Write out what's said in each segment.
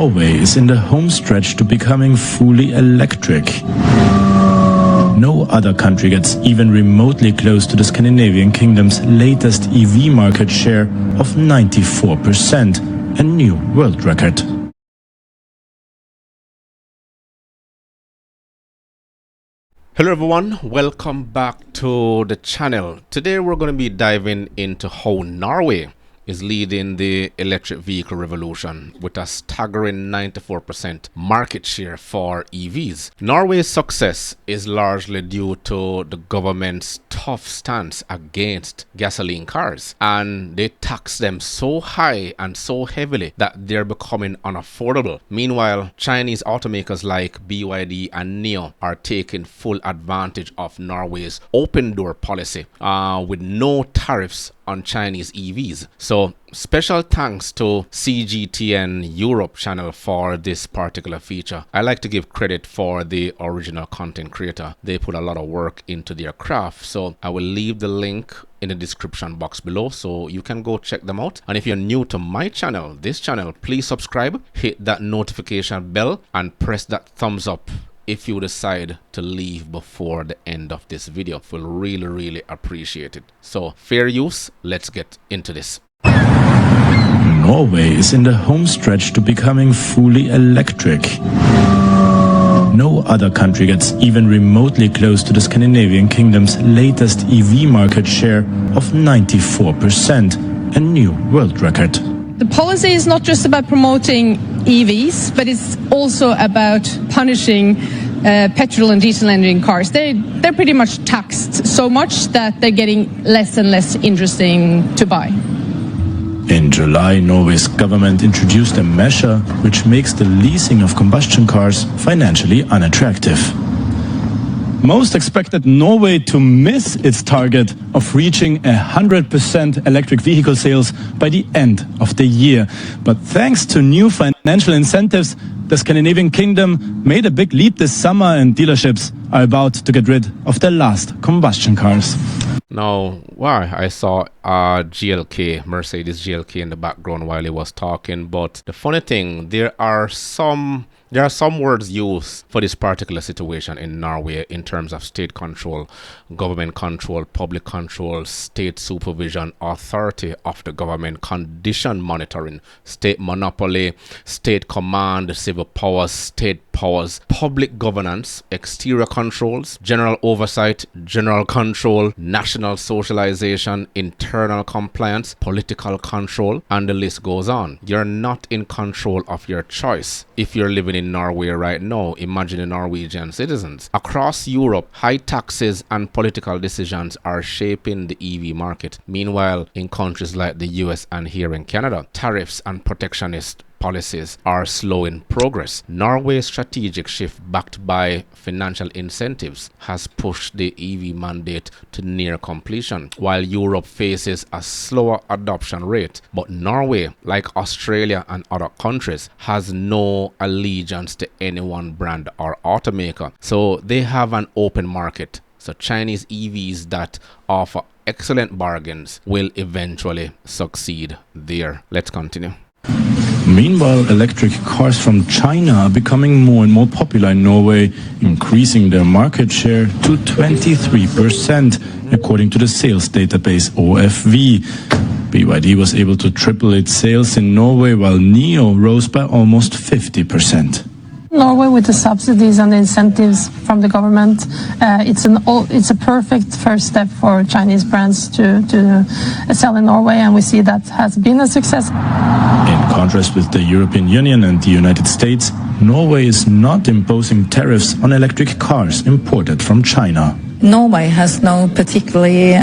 Norway is in the home stretch to becoming fully electric. No other country gets even remotely close to the Scandinavian kingdom's latest EV market share of 94%, a new world record. Hello everyone, welcome back to the channel. Today we're going to be diving into how Norway is leading the electric vehicle revolution with a staggering 94% market share for EVs. Norway's success is largely due to the government's tough stance against gasoline cars, and they tax them so high and so heavily that they're becoming unaffordable. Meanwhile, Chinese automakers like BYD and Nio are taking full advantage of Norway's open door policy with no tariffs on Chinese EVs. So special thanks to CGTN Europe channel for this particular feature. I like to give credit for the original content creator. They put a lot of work into their craft, so I will leave the link in the description box below so you can go check them out. And if you're new to my channel, this channel, please subscribe, hit that notification bell and press that thumbs up if you decide to leave before the end of this video. We'll really appreciate it. So fair use, let's get into this. Norway is in the home stretch to becoming fully electric. No other country gets even remotely close to the Scandinavian kingdom's latest EV market share of 94%, a new world record. The policy is not just about promoting EVs, but it's also about punishing petrol and diesel engine cars. They're pretty much taxed so much that they're getting less and less interesting to buy. In July, Norway's government introduced a measure which makes the leasing of combustion cars financially unattractive. Most expected Norway to miss its target of reaching 100% electric vehicle sales by the end of the year. But thanks to new financial incentives, the Scandinavian kingdom made a big leap this summer, and dealerships are about to get rid of their last combustion cars. Now, wow, I saw GLK, Mercedes GLK in the background while he was talking, but the funny thing, there are some words used for this particular situation in Norway in terms of state control, government control, public control, state supervision, authority of the government, condition monitoring, state monopoly, state command, civil powers, state powers, public governance, exterior controls, general oversight, general control, national socialization, internal compliance, political control, and the list goes on. You're not in control of your choice. If you're living in Norway right now, imagine the Norwegian citizens. Across Europe, high taxes and political decisions are shaping the EV market. Meanwhile, in countries like the US and here in Canada, tariffs and protectionist policies are slowing progress. Norway's strategic shift, backed by financial incentives, has pushed the EV mandate to near completion, while Europe faces a slower adoption rate. But Norway, like Australia and other countries, has no allegiance to any one brand or automaker, so they have an open market. So Chinese EVs that offer excellent bargains will eventually succeed there. Let's continue. Meanwhile, electric cars from China are becoming more and more popular in Norway, increasing their market share to 23%, according to the sales database OFV. BYD was able to triple its sales in Norway, while Nio rose by almost 50%. Norway, with the subsidies and the incentives from the government, it's a perfect first step for Chinese brands to sell in Norway, and we see that has been a success. In contrast with the European Union and the United States, Norway is not imposing tariffs on electric cars imported from China. Norway has no particularly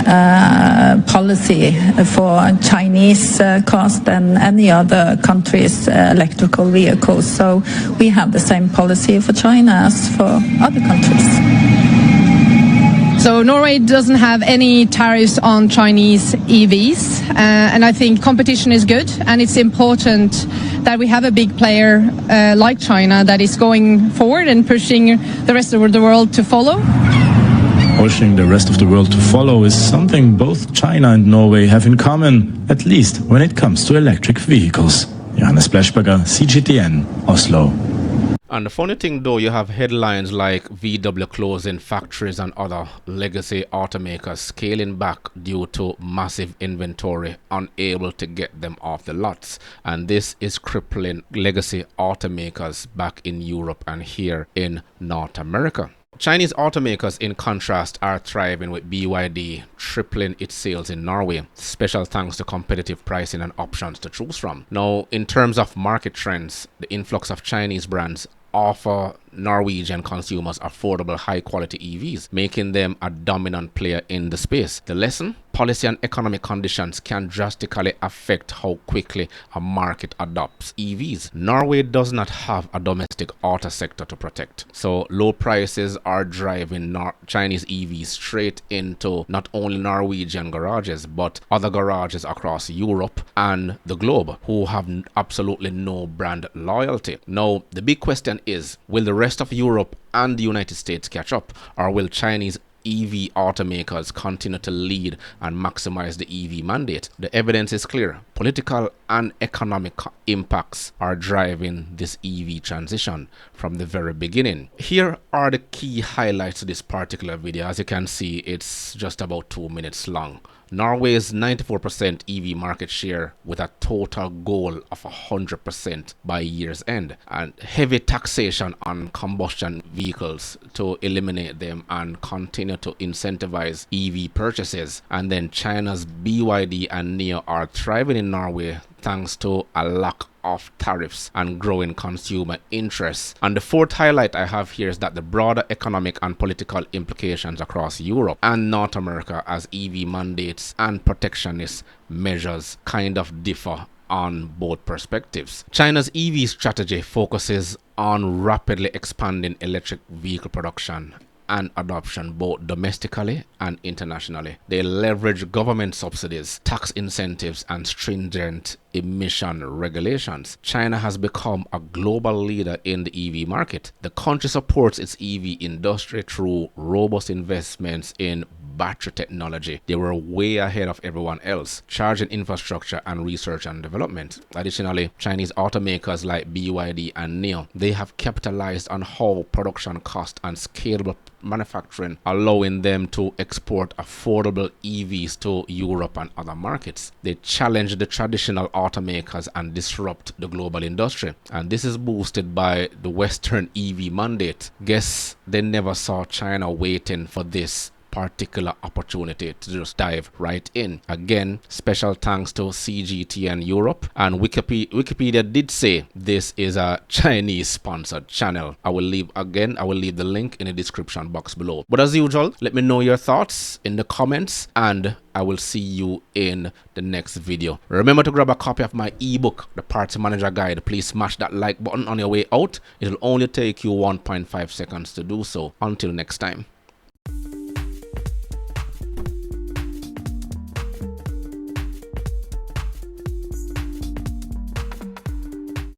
policy for Chinese cars than any other country's electrical vehicles. So we have the same policy for China as for other countries. So Norway doesn't have any tariffs on Chinese EVs, and I think competition is good, and it's important that we have a big player like China that is going forward and pushing the rest of the world to follow. Pushing the rest of the world to follow is something both China and Norway have in common, at least when it comes to electric vehicles. Johannes Blechberger, CGTN, Oslo. And the funny thing though, you have headlines like VW closing factories and other legacy automakers scaling back due to massive inventory, unable to get them off the lots. And this is crippling legacy automakers back in Europe and here in North America. Chinese automakers, in contrast, are thriving, with BYD tripling its sales in Norway. Special thanks to competitive pricing and options to choose from. Now, in terms of market trends, the influx of Chinese brands offer Norwegian consumers affordable, high-quality EVs, making them a dominant player in the space. The lesson? Policy and economic conditions can drastically affect how quickly a market adopts EVs. Norway does not have a domestic auto sector to protect, so low prices are driving Chinese EVs straight into not only Norwegian garages, but other garages across Europe and the globe who have absolutely no brand loyalty. Now, the big question is, will the rest of Europe and the United States catch up, or will Chinese EV automakers continue to lead and maximize the EV mandate? The evidence is clear. Political and economic impacts are driving this EV transition from the very beginning. Here are the key highlights of this particular video. As you can see, it's just about 2 minutes long. Norway's 94% EV market share with a total goal of 100% by year's end, and heavy taxation on combustion vehicles to eliminate them and continue to incentivize EV purchases. And then China's BYD and Nio are thriving in Norway thanks to a lack of tariffs and growing consumer interest. And the fourth highlight I have here is that the broader economic and political implications across Europe and North America as EV mandates and protectionist measures kind of differ on both perspectives. China's EV strategy focuses on rapidly expanding electric vehicle production and adoption both domestically and internationally. They leverage government subsidies, tax incentives, and stringent emission regulations. China has become a global leader in the EV market. The country supports its EV industry through robust investments in battery technology. They were way ahead of everyone else, charging infrastructure and research and development. Additionally, Chinese automakers like BYD and Nio, they have capitalized on how production cost and scalable manufacturing, allowing them to export affordable EVs to Europe and other markets. They challenge the traditional automakers and disrupt the global industry, and this is boosted by the Western EV mandate. Guess they never saw China waiting for this particular opportunity to just dive right in. Again, special thanks to CGTN Europe, and Wikipedia did say this is a Chinese sponsored channel. I will leave the link in the description box below. But as usual, let me know your thoughts in the comments, and I will see you in the next video. Remember to grab a copy of my ebook, The Party Manager Guide. Please smash that like button on your way out. It will only take you 1.5 seconds to do so. Until next time.